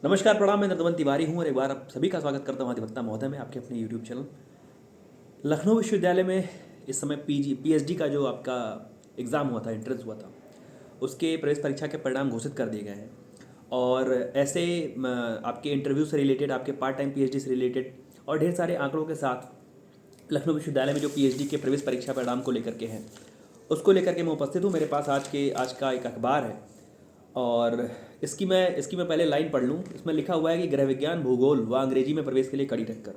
नमस्कार, प्रणाम। मैं नर्दमन तिवारी हूँ और एक बार आप सभी का स्वागत करता हूँ अधिवक्ता महोदय में आपके अपने यूट्यूब चैनल। लखनऊ विश्वविद्यालय में इस समय पीएचडी का जो आपका एग्ज़ाम हुआ था, एंट्रेंस हुआ था, उसके प्रवेश परीक्षा के परिणाम घोषित कर दिए गए हैं। और ऐसे आपके इंटरव्यू से रिलेटेड, आपके पार्ट टाइम पीएचडी से रिलेटेड और ढेर सारे आंकड़ों के साथ लखनऊ विश्वविद्यालय में जो पीएचडी के प्रवेश परीक्षा परिणाम को लेकर के हैं, उसको लेकर के मैं उपस्थित हूँ। मेरे पास आज का एक अखबार है और इसकी मैं पहले लाइन पढ़ लूँ। इसमें लिखा हुआ है कि गृह विज्ञान, भूगोल व अंग्रेजी में प्रवेश के लिए कड़ी टक्कर।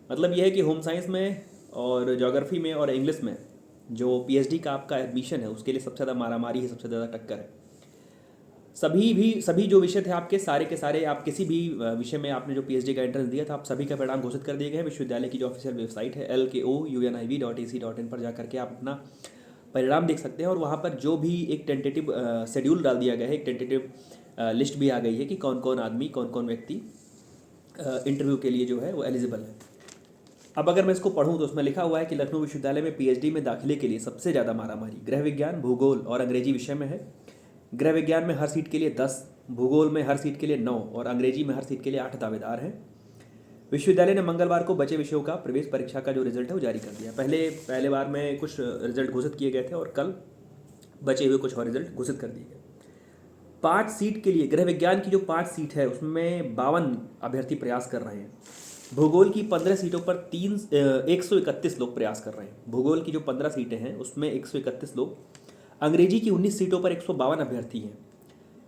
मतलब यह है कि होम साइंस में और ज्योग्राफी में और इंग्लिश में जो पीएचडी का आपका एडमिशन है, उसके लिए सबसे ज़्यादा मारामारी है, सबसे ज़्यादा टक्कर है। सभी जो विषय थे आपके, सारे के सारे, आप किसी भी विषय में आपने जो पीएचडी का एंट्रेंस दिया था, आप सभी का परिणाम घोषित कर दिए गए हैं। विश्वविद्यालय की जो ऑफिशियल वेबसाइट है LKOUNIV.ac.in पर जाकर के आप अपना परिणाम देख सकते हैं। और वहाँ पर जो भी एक टेंटेटिव शेड्यूल डाल दिया गया है, एक टेंटेटिव लिस्ट भी आ गई है कि कौन कौन आदमी, कौन कौन व्यक्ति इंटरव्यू के लिए जो है वो एलिजिबल है। अब अगर मैं इसको पढ़ूँ तो उसमें लिखा हुआ है कि लखनऊ विश्वविद्यालय में पीएचडी में दाखिले के लिए सबसे ज़्यादा मारामारी गृह विज्ञान, भूगोल और अंग्रेजी विषय में है। गृह विज्ञान में हर सीट के लिए 10, भूगोल में हर सीट के लिए 9 और अंग्रेजी में हर सीट के लिए 8 दावेदार हैं। विश्वविद्यालय ने मंगलवार को बचे विषयों का प्रवेश परीक्षा का जो रिजल्ट है वो जारी कर दिया। पहले बार में कुछ रिजल्ट घोषित किए गए थे और कल बचे हुए कुछ और रिजल्ट घोषित कर दिए गए। 5 सीट के लिए गृह विज्ञान की जो 5 सीट है उसमें 52 अभ्यर्थी प्रयास कर रहे हैं। भूगोल की 15 सीटों पर 131 लोग प्रयास कर रहे हैं। भूगोल की जो 15 सीटें हैं उसमें 131 लोग। अंग्रेजी की 19 सीटों पर 152 अभ्यर्थी हैं।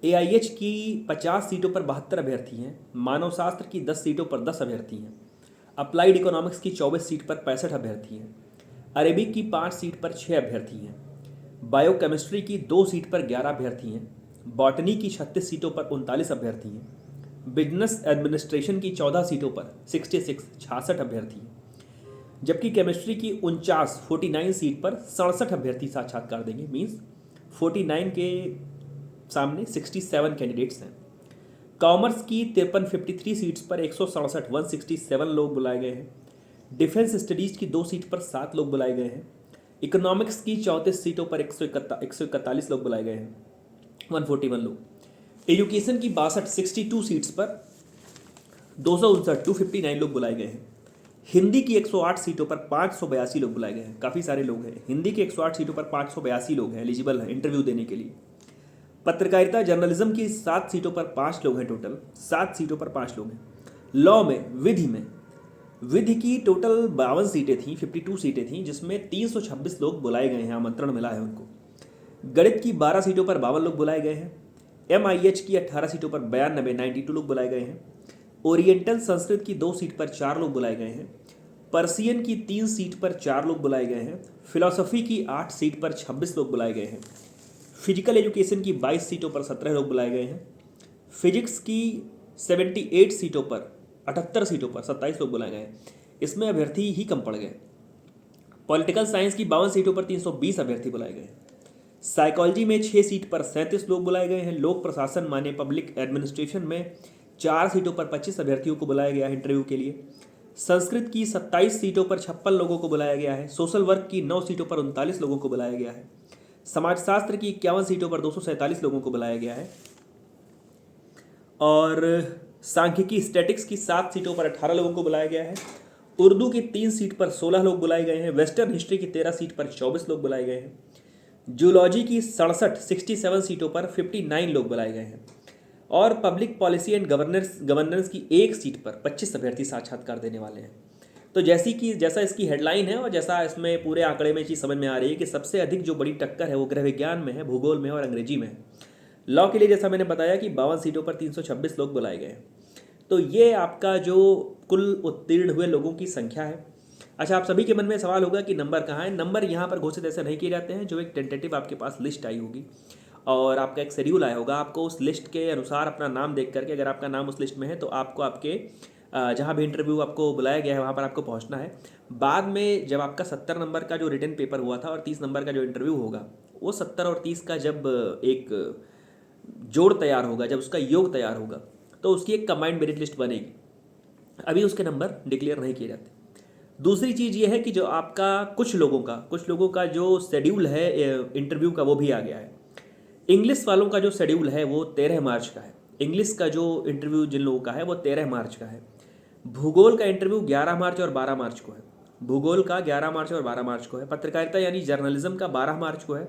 एआईएच की 50 सीटों पर 72 अभ्यर्थी हैं। मानव शास्त्र की 10 सीटों पर 10 अभ्यर्थी हैं। अप्लाइड इकोनॉमिक्स की 24 सीट पर 65 अभ्यर्थी हैं। अरेबिक की 5 सीट पर 6 अभ्यर्थी हैं। बायोकेमिस्ट्री की 2 सीट पर 11 अभ्यर्थी हैं। बॉटनी की 36 सीटों पर 39 अभ्यर्थी हैं। बिजनेस एडमिनिस्ट्रेशन की 14 सीटों पर 66 अभ्यर्थी हैं। जबकि केमिस्ट्री की 49 सीट पर 67 अभ्यर्थी साक्षात्कार देंगे। मीन्स 49 के सामने 67 कैंडिडेट्स हैं। कॉमर्स की 53 सीट्स पर 167 लोग बुलाए गए हैं। डिफेंस स्टडीज़ की 2 सीट पर 7 लोग बुलाए गए हैं। इकोनॉमिक्स की 34 सीटों पर 141 लोग बुलाए गए हैं, 141 लोग। एजुकेशन की 62 सीट्स पर 259 लोग बुलाए गए हैं। हिंदी की 108 सीटों पर 582 लोग बुलाए गए हैं। काफ़ी सारे लोग हैं। हिंदी की 108 सीटों पर 582 लोग हैं एलिजिबल हैं इंटरव्यू देने के लिए। पत्रकारिता जर्नलिज्म की 7 सीटों पर 5 लोग हैं। टोटल 7 सीटों पर 5 लोग हैं। लॉ में, विधि की टोटल 52 सीटें थीं, 52 सीटें थीं, जिसमें 326 लोग बुलाए गए हैं, आमंत्रण मिला है उनको। गणित की 12 सीटों पर 52 लोग बुलाए गए हैं। MIH की 18 सीटों पर 92 लोग बुलाए गए हैं। ओरिएंटल संस्कृत की 2 सीट पर 4 लोग बुलाए गए हैं। पर्सियन की 3 सीट पर 4 लोग बुलाए गए हैं। फिलॉसफी की 8 सीट पर 26 लोग बुलाए गए हैं। फिजिकल एजुकेशन की 22 सीटों पर 17 लोग बुलाए गए हैं। फिजिक्स की 78 सीटों पर 78 सीटों पर 27 लोग बुलाए गए हैं। इसमें अभ्यर्थी ही कम पड़ गए। पॉलिटिकल साइंस की 52 सीटों पर 320 अभ्यर्थी बुलाए गए हैं। साइकोलॉजी में 6 सीट पर 37 लोग बुलाए गए हैं। लोक प्रशासन माने पब्लिक एडमिनिस्ट्रेशन में 4 सीटों पर 25 अभ्यर्थियों को बुलाया गया है इंटरव्यू के लिए। संस्कृत की 27 सीटों पर 56 लोगों को बुलाया गया है। सोशल वर्क की 9 सीटों पर 39 लोगों को बुलाया गया है। समाजशास्त्र की 51 सीटों पर 247 लोगों को बुलाया गया है। और सांख्यिकी स्टैटिक्स की 7 सीटों पर 18 लोगों को बुलाया गया है। उर्दू की 3 सीट पर 16 लोग बुलाए गए हैं। वेस्टर्न हिस्ट्री की 13 सीट पर 24 लोग बुलाए गए हैं। जूलॉजी की 67 सीटों पर 59 लोग बुलाए गए हैं। और पब्लिक पॉलिसी एंड गवर्नेंस की 1 सीट पर 25 अभ्यर्थी साक्षात्कार देने वाले हैं। तो जैसा इसकी हेडलाइन है और जैसा इसमें पूरे आंकड़े में चीज़ समझ में आ रही है कि सबसे अधिक जो बड़ी टक्कर है वो गृह विज्ञान में है, भूगोल में और अंग्रेजी में है। लॉ के लिए जैसा मैंने बताया कि 52 सीटों पर 326 लोग बुलाए गए हैं। तो ये आपका जो कुल उत्तीर्ण हुए लोगों की संख्या है। अच्छा, आप सभी के मन में सवाल होगा कि नंबर कहाँ है। नंबर यहाँ पर घोषित ऐसे नहीं किए जाते हैं। जो एक टेंटेटिव आपके पास लिस्ट आई होगी और आपका एक शेड्यूल आया होगा, आपको उस लिस्ट के अनुसार अपना नाम देख करके, अगर आपका नाम उस लिस्ट में है तो आपको आपके जहाँ भी इंटरव्यू आपको बुलाया गया है वहाँ पर आपको पहुँचना है। बाद में जब आपका 70 नंबर का जो रिटन पेपर हुआ था और 30 नंबर का जो इंटरव्यू होगा, वो 70 और 30 का जब एक जोड़ तैयार होगा, जब उसका योग तैयार होगा, तो उसकी एक कंबाइंड मेरिट लिस्ट बनेगी। अभी उसके नंबर डिक्लेयर नहीं किए जाते। दूसरी चीज़ ये है कि जो आपका कुछ लोगों का जो शेड्यूल है इंटरव्यू का, वो भी आ गया है। इंग्लिश वालों का जो शेड्यूल है वो 13 मार्च का है। इंग्लिश का जो इंटरव्यू जिन लोगों का है वो 13 मार्च का है। भूगोल का इंटरव्यू 11 मार्च और 12 मार्च को है। भूगोल का 11 मार्च और 12 मार्च को है। पत्रकारिता यानी जर्नलिज्म का 12 मार्च को है।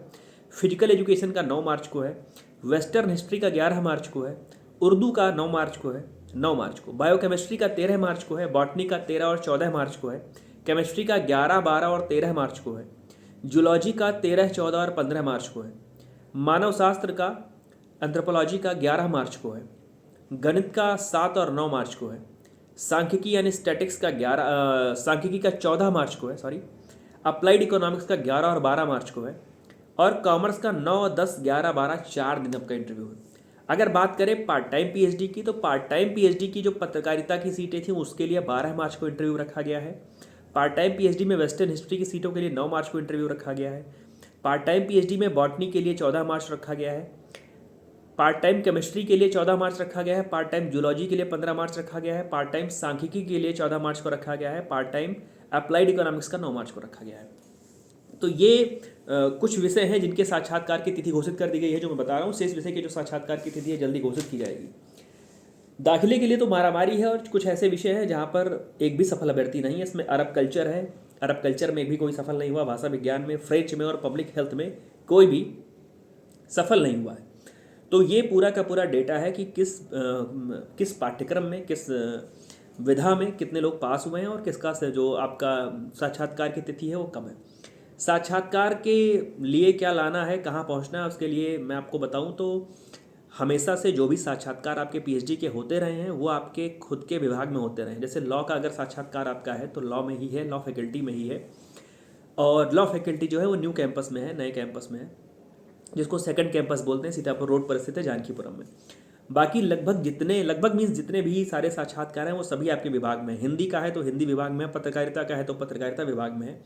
फिजिकल एजुकेशन का 9 मार्च को है। वेस्टर्न हिस्ट्री का 11 मार्च को है। उर्दू का 9 मार्च को है, 9 मार्च को। बायोकेमिस्ट्री का 13 मार्च को है। बॉटनी का 13 और 14 मार्च को है। केमिस्ट्री का 11, 12 और 13 मार्च को है। जूलॉजी का 13, 14 और 15 मार्च को है। मानव शास्त्र का, एंथ्रोपोलॉजी का 11 मार्च को है। गणित का 7 और 9 मार्च को है। सांख्यिकी यानी स्टैटिक्स का 11, सांख्यिकी का 14 मार्च को है, सॉरी। अप्लाइड इकोनॉमिक्स का 11 और 12 मार्च को है। और कॉमर्स का 9, 10, 11, 12, 4 दिन आपका इंटरव्यू है। अगर बात करें पार्ट टाइम पीएचडी की, तो पार्ट टाइम पीएचडी की जो पत्रकारिता की सीटें थी उसके लिए 12 मार्च को इंटरव्यू रखा गया है। पार्ट टाइम पीएचडी में वेस्टर्न हिस्ट्री की सीटों के लिए 9 मार्च को इंटरव्यू रखा गया है। पार्ट टाइम पीएचडी में बॉटनी के लिए 14 मार्च रखा गया है। पार्ट टाइम केमिस्ट्री के लिए 14 मार्च रखा गया है। पार्ट टाइम जूलॉजी के लिए 15 मार्च रखा गया है। पार्ट टाइम सांख्यिकी के लिए 14 मार्च को रखा गया है। पार्ट टाइम अप्लाइड इकोनॉमिक्स का 9 मार्च को रखा गया है। तो ये कुछ विषय हैं जिनके साक्षात्कार की तिथि घोषित कर दी गई है, जो मैं बता रहा हूँ। शेष विषय के जो साक्षात्कार की तिथि है जल्दी घोषित की जाएगी। दाखिले के लिए तो मारामारी है, और कुछ ऐसे विषय हैं जहाँ पर एक भी सफल अभ्यर्थी नहीं है। इसमें अरब कल्चर है, अरब कल्चर में भी कोई सफल नहीं हुआ। भाषा विज्ञान में, फ्रेंच में और पब्लिक हेल्थ में कोई भी सफल नहीं हुआ है। तो ये पूरा का पूरा डेटा है कि किस पाठ्यक्रम में, किस विधा में कितने लोग पास हुए हैं, और किसका से जो आपका साक्षात्कार की तिथि है वो कब है। साक्षात्कार के लिए क्या लाना है, कहाँ पहुँचना है, उसके लिए मैं आपको बताऊँ तो हमेशा से जो भी साक्षात्कार आपके पीएचडी के होते रहे हैं वो आपके खुद के विभाग में होते रहे हैं। जैसे लॉ का अगर साक्षात्कार आपका है तो लॉ में ही है, लॉ फैकल्टी में ही है। और लॉ फैकल्टी जो है वो न्यू कैंपस में है, नए कैंपस में है, जिसको सेकंड कैंपस बोलते हैं, सीतापुर रोड पर स्थित है, जानकीपुरम में। बाकी लगभग मीन्स जितने भी सारे साक्षात्कार हैं वो सभी आपके विभाग में है। हिंदी का है तो हिंदी विभाग में है, पत्रकारिता का है तो पत्रकारिता विभाग में है।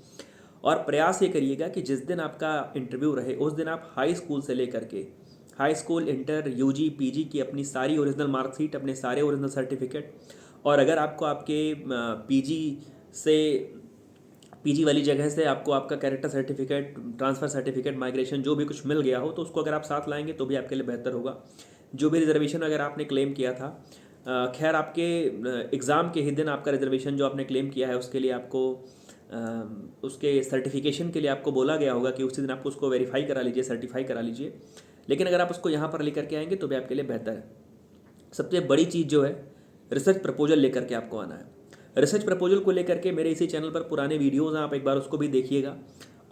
और प्रयास ये करिएगा कि जिस दिन आपका इंटरव्यू रहे उस दिन आप हाई स्कूल से लेकर के high school, inter, UG, PG की अपनी सारी ओरिजिनल मार्कशीट, अपने सारे ओरिजिनल सर्टिफिकेट, और अगर आपको आपके पीजी वाली जगह से आपको आपका character certificate, transfer certificate, migration जो भी कुछ मिल गया हो तो उसको अगर आप साथ लाएंगे तो भी आपके लिए बेहतर होगा। जो भी रिजर्वेशन अगर आपने क्लेम किया था, खैर आपके एग्ज़ाम के ही दिन आपका रिजर्वेशन जो आपने क्लेम किया है उसके लिए आपको उसके सर्टिफिकेशन के लिए आपको बोला गया होगा कि उसी दिन आपको उसको वेरीफाई करा लीजिए, सर्टिफाई करा लीजिए। लेकिन अगर आप उसको यहाँ पर लेकर के आएंगे तो भी आपके लिए बेहतर है। सबसे बड़ी चीज़ जो है, रिसर्च प्रपोजल लेकर के आपको आना है। रिसर्च प्रपोजल को लेकर के मेरे इसी चैनल पर पुराने वीडियोज़ हैं, आप एक बार उसको भी देखिएगा।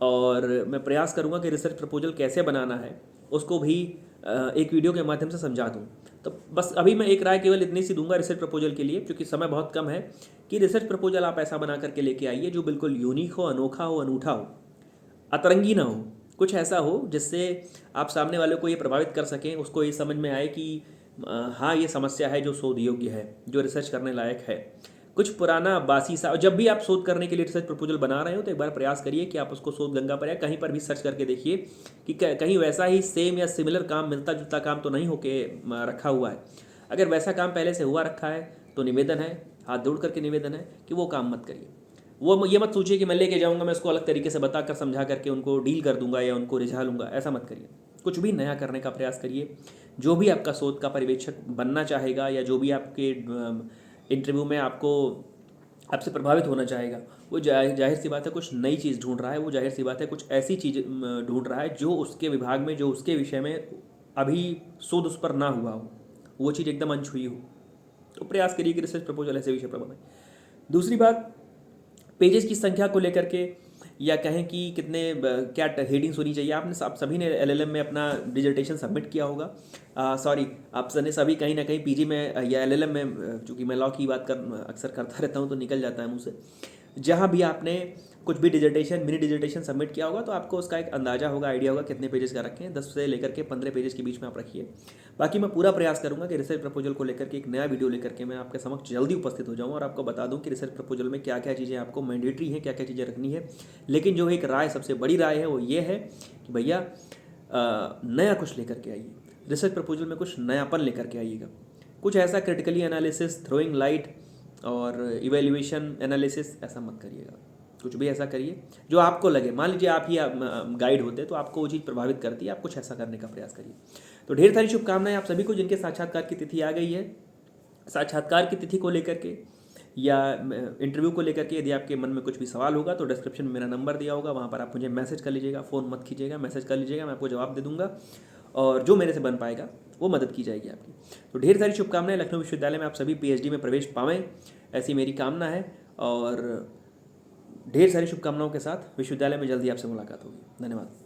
और मैं प्रयास करूँगा कि रिसर्च प्रपोजल कैसे बनाना है उसको भी एक वीडियो के माध्यम से समझा दूँ। तो बस अभी मैं एक राय केवल इतनी सी दूंगा रिसर्च प्रपोजल के लिए, क्योंकि समय बहुत कम है, कि रिसर्च प्रपोजल आप ऐसा बना करके लेके आइए जो बिल्कुल यूनिक हो, अनोखा हो, अनूठा हो, अतरंगी ना हो। कुछ ऐसा हो जिससे आप सामने वाले को ये प्रभावित कर सकें, उसको ये समझ में आए कि हाँ ये समस्या है जो शोध योग्य है, जो रिसर्च करने लायक है। कुछ पुराना बासी सा, जब भी आप शोध करने के लिए रिसर्च प्रपोजल बना रहे हो तो एक बार प्रयास करिए कि आप उसको शोध गंगा पर या कहीं पर भी सर्च करके देखिए कि कहीं वैसा ही सेम या सिमिलर काम, मिलता जुलता काम तो नहीं होके रखा हुआ है। अगर वैसा काम पहले से हुआ रखा है तो निवेदन है, हाथ जोड़ करके निवेदन है कि वो काम मत करिए। वो ये मत सोचिए कि मैं लेके जाऊंगा, मैं उसको अलग तरीके से बता कर समझा करके उनको डील कर दूंगा या उनको रिझा लूंगा, ऐसा मत करिए। कुछ भी नया करने का प्रयास करिए। जो भी आपका शोध का पर्यवेक्षक बनना चाहेगा या जो भी आपके इंटरव्यू में आपसे प्रभावित होना चाहेगा, वो जाहिर सी बात है कुछ नई चीज़ ढूंढ रहा है, वो जाहिर सी बात है कुछ ऐसी चीज़ ढूंढ रहा है जो उसके विभाग में, जो उसके विषय में अभी शोध उस पर ना हुआ हो, वो चीज़ एकदम अनछुई हो। तो प्रयास करिए कि रिसर्च प्रपोजल ऐसे विषय पर बनाए। दूसरी बात, पेजेस की संख्या को लेकर के, या कहें कि कितने क्या हेडिंग्स होनी चाहिए। आप सभी ने एलएलएम में अपना डिजर्टेशन सबमिट किया होगा, सॉरी आप सभी कहीं ना कहीं पीजी में या एलएलएम में, चूँकि मैं लॉ की बात अक्सर करता रहता हूँ तो निकल जाता है मुँह से, जहाँ भी आपने कुछ भी डिजर्टेशन, मिनी डिजर्टेशन सबमिट किया होगा तो आपको उसका एक अंदाजा होगा, आइडिया होगा कितने पेजेस का रखें। 10 से लेकर के 15 पेजेस के बीच में आप रखिए। बाकी मैं पूरा प्रयास करूंगा कि रिसर्च प्रपोजल को लेकर के एक नया वीडियो लेकर के मैं आपके समक्ष जल्दी उपस्थित हो जाऊं और आपको बता दूं कि रिसर्च प्रपोजल में क्या क्या चीज़ें आपको मैंडेटरी हैं, क्या क्या चीज़ें रखनी है। लेकिन जो एक राय, सबसे बड़ी राय है वो ये है कि भैया नया कुछ लेकर के आइए, रिसर्च प्रपोजल में कुछ नयापन लेकर के आइएगा। कुछ ऐसा क्रिटिकली एनालिसिस, थ्रोइंग लाइट और इवेल्युएशन एनालिसिस ऐसा मत करिएगा। कुछ भी ऐसा करिए जो आपको लगे, मान लीजिए आप ही गाइड होते तो आपको वो चीज़ प्रभावित करती है, आप कुछ ऐसा करने का प्रयास करिए। तो ढेर सारी शुभकामनाएं आप सभी को जिनके साक्षात्कार की तिथि आ गई है। साक्षात्कार की तिथि को लेकर के या इंटरव्यू को लेकर के यदि आपके मन में कुछ भी सवाल होगा तो डिस्क्रिप्शन में मेरा नंबर दिया होगा, वहाँ पर आप मुझे मैसेज कर लीजिएगा, फ़ोन मत कीजिएगा, मैसेज कर लीजिएगा, मैं आपको जवाब दे दूंगा और जो मेरे से बन पाएगा वो मदद की जाएगी आपकी। तो ढेर सारी शुभकामनाएं, लखनऊ विश्वविद्यालय में आप सभी पीएचडी में प्रवेश पावें, ऐसी मेरी कामना है। और ढेर सारी शुभकामनाओं के साथ विश्वविद्यालय में जल्दी आपसे मुलाकात होगी। धन्यवाद।